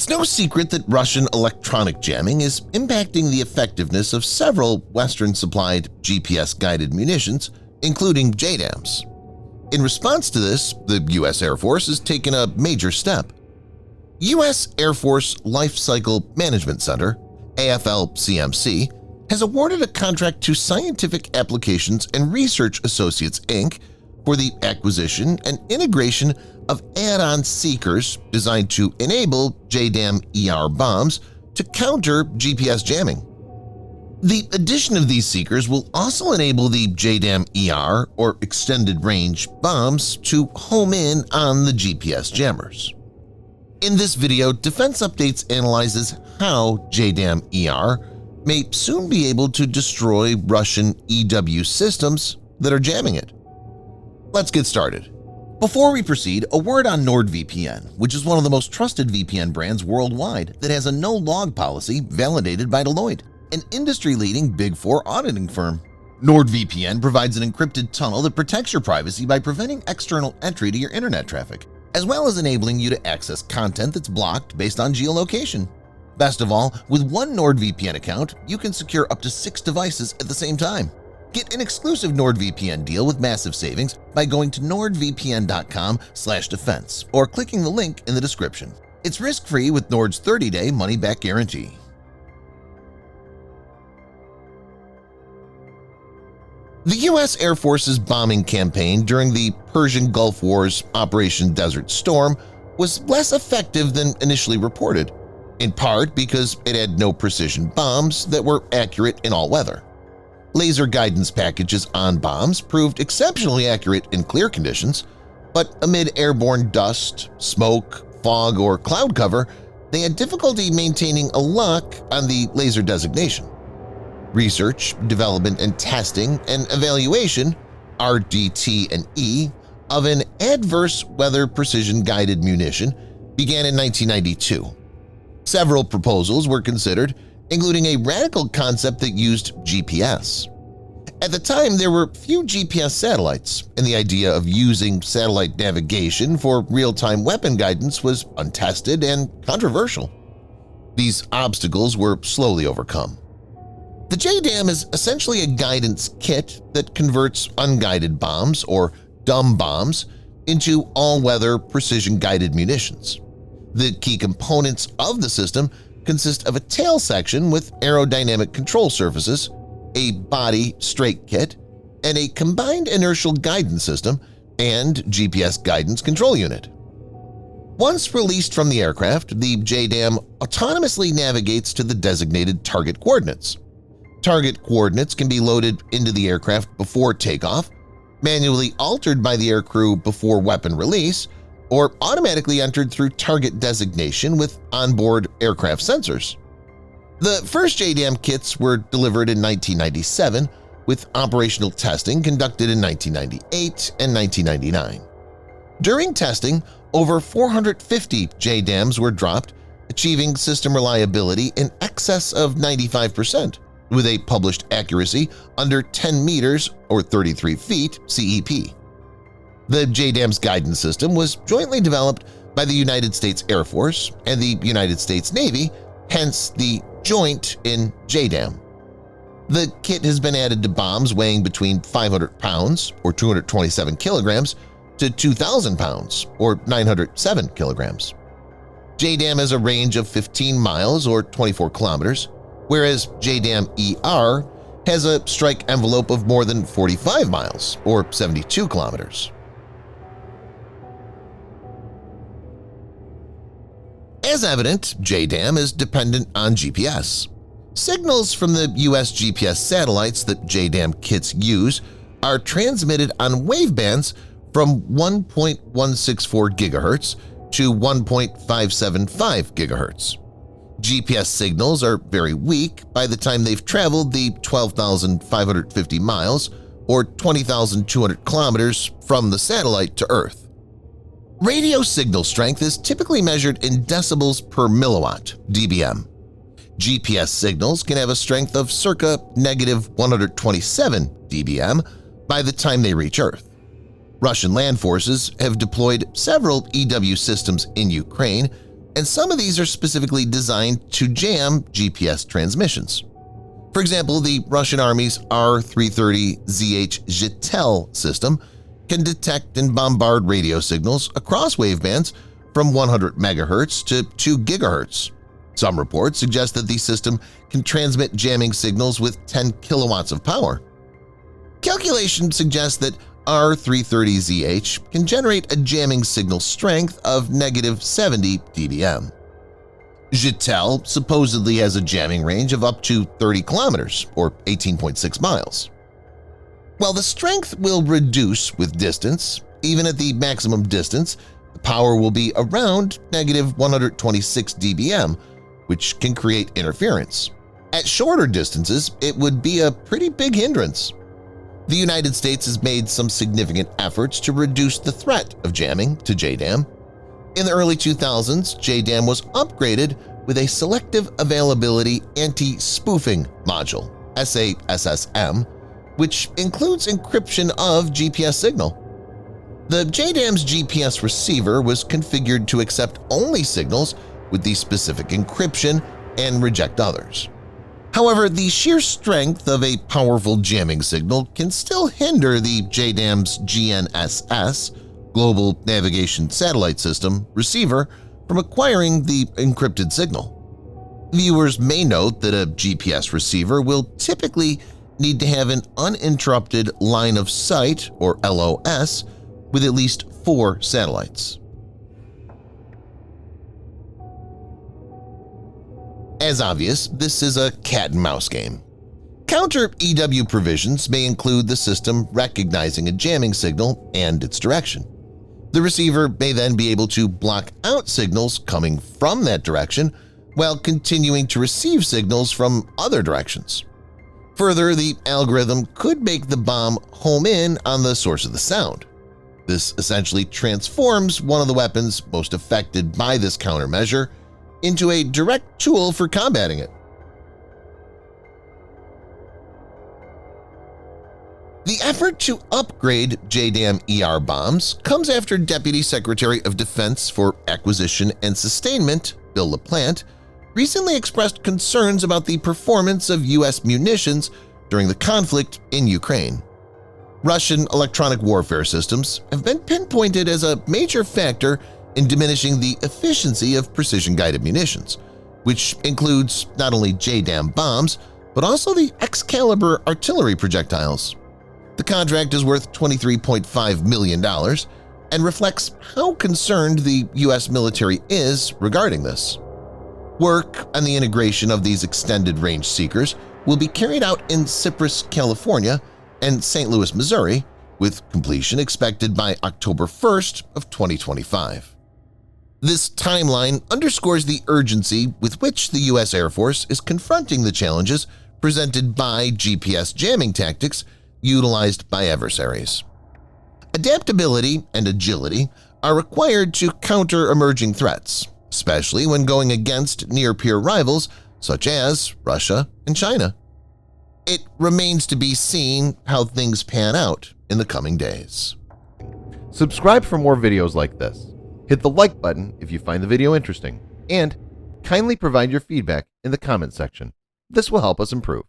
It's no secret that Russian electronic jamming is impacting the effectiveness of several Western-supplied GPS-guided munitions, including JDAMs. In response to this, the U.S. Air Force has taken a major step. U.S. Air Force Life Cycle Management Center, AFLCMC, has awarded a contract to Scientific Applications and Research Associates, Inc. for the acquisition and integration of add-on seekers designed to enable JDAM ER bombs to counter GPS jamming. The addition of these seekers will also enable the JDAM ER, or Extended Range bombs, to home in on the GPS jammers. In this video, Defense Updates analyzes how JDAM ER may soon be able to destroy Russian EW systems that are jamming it. Let's get started. Before we proceed, a word on NordVPN, which is one of the most trusted VPN brands worldwide that has a no-log policy validated by Deloitte, an industry-leading Big Four auditing firm. NordVPN provides an encrypted tunnel that protects your privacy by preventing external entry to your internet traffic, as well as enabling you to access content that's blocked based on geolocation. Best of all, with one NordVPN account, you can secure up to 6 devices at the same time. Get an exclusive NordVPN deal with massive savings by going to nordvpn.com/defense or clicking the link in the description. It's risk-free with Nord's 30-day money-back guarantee. The U.S. Air Force's bombing campaign during the Persian Gulf War's Operation Desert Storm was less effective than initially reported, in part because it had no precision bombs that were accurate in all weather. Laser guidance packages on bombs proved exceptionally accurate in clear conditions, but amid airborne dust, smoke, fog, or cloud cover, they had difficulty maintaining a lock on the laser designation. Research, development, and testing and evaluation (RDT&E) of an adverse weather precision-guided munition began in 1992. Several proposals were considered, including a radical concept that used GPS. At the time, there were few GPS satellites, and the idea of using satellite navigation for real-time weapon guidance was untested and controversial. These obstacles were slowly overcome. The JDAM is essentially a guidance kit that converts unguided bombs, or dumb bombs, into all-weather precision-guided munitions. The key components of the system consist of a tail section with aerodynamic control surfaces, a body straight kit, and a combined inertial guidance system and GPS guidance control unit. Once released from the aircraft, the JDAM autonomously navigates to the designated target coordinates. Target coordinates can be loaded into the aircraft before takeoff, manually altered by the aircrew before weapon release, or automatically entered through target designation with onboard aircraft sensors. The first JDAM kits were delivered in 1997, with operational testing conducted in 1998 and 1999. During testing, over 450 JDAMs were dropped, achieving system reliability in excess of 95%, with a published accuracy under 10 meters or 33 feet CEP. The JDAM's guidance system was jointly developed by the United States Air Force and the United States Navy, hence the joint in JDAM. The kit has been added to bombs weighing between 500 pounds or 227 kilograms to 2,000 pounds or 907 kilograms. JDAM has a range of 15 miles or 24 kilometers, whereas JDAM ER has a strike envelope of more than 45 miles or 72 kilometers. As evident, JDAM is dependent on GPS. Signals from the U.S. GPS satellites that JDAM kits use are transmitted on wavebands from 1.164 GHz to 1.575 GHz. GPS signals are very weak by the time they've traveled the 12,550 miles or 20,200 kilometers from the satellite to Earth. Radio signal strength is typically measured in decibels per milliwatt, dBm. GPS signals can have a strength of circa -127 dBm by the time they reach Earth. Russian land forces have deployed several EW systems in Ukraine, and some of these are specifically designed to jam GPS transmissions. For example, the Russian Army's R-330ZH JDAM system can detect and bombard radio signals across wavebands from 100 MHz to 2 GHz. Some reports suggest that the system can transmit jamming signals with 10 kilowatts of power. Calculations suggest that R-330ZH can generate a jamming signal strength of -70 dBm. JDAM supposedly has a jamming range of up to 30 kilometers or 18.6 miles. While the strength will reduce with distance, even at the maximum distance, the power will be around -126 dBm, which can create interference. At shorter distances, it would be a pretty big hindrance. The United States has made some significant efforts to reduce the threat of jamming to JDAM. In the early 2000s, JDAM was upgraded with a Selective Availability Anti-Spoofing Module, SASSM, which includes encryption of GPS signal. The JDAM's GPS receiver was configured to accept only signals with the specific encryption and reject others. However, the sheer strength of a powerful jamming signal can still hinder the JDAM's GNSS Global Navigation Satellite System receiver from acquiring the encrypted signal. Viewers may note that a GPS receiver will typically need to have an uninterrupted line of sight, or LOS, with at least 4 satellites. As obvious, this is a cat-and-mouse game. Counter-EW provisions may include the system recognizing a jamming signal and its direction. The receiver may then be able to block out signals coming from that direction while continuing to receive signals from other directions. Further, the algorithm could make the bomb home in on the source of the sound. This essentially transforms one of the weapons most affected by this countermeasure into a direct tool for combating it. The effort to upgrade JDAM ER bombs comes after Deputy Secretary of Defense for Acquisition and Sustainment, Bill LaPlante, recently expressed concerns about the performance of U.S. munitions during the conflict in Ukraine. Russian electronic warfare systems have been pinpointed as a major factor in diminishing the efficiency of precision-guided munitions, which includes not only JDAM bombs, but also the Excalibur artillery projectiles. The contract is worth $23.5 million and reflects how concerned the U.S. military is regarding this. Work on the integration of these extended-range seekers will be carried out in Cypress, California, and St. Louis, Missouri, with completion expected by October 1st of 2025. This timeline underscores the urgency with which the U.S. Air Force is confronting the challenges presented by GPS jamming tactics utilized by adversaries. Adaptability and agility are required to counter emerging threats, especially when going against near-peer rivals such as Russia and China. It remains to be seen how things pan out in the coming days. Subscribe for more videos like this. Hit the like button if you find the video interesting, and kindly provide your feedback in the comment section. This will help us improve.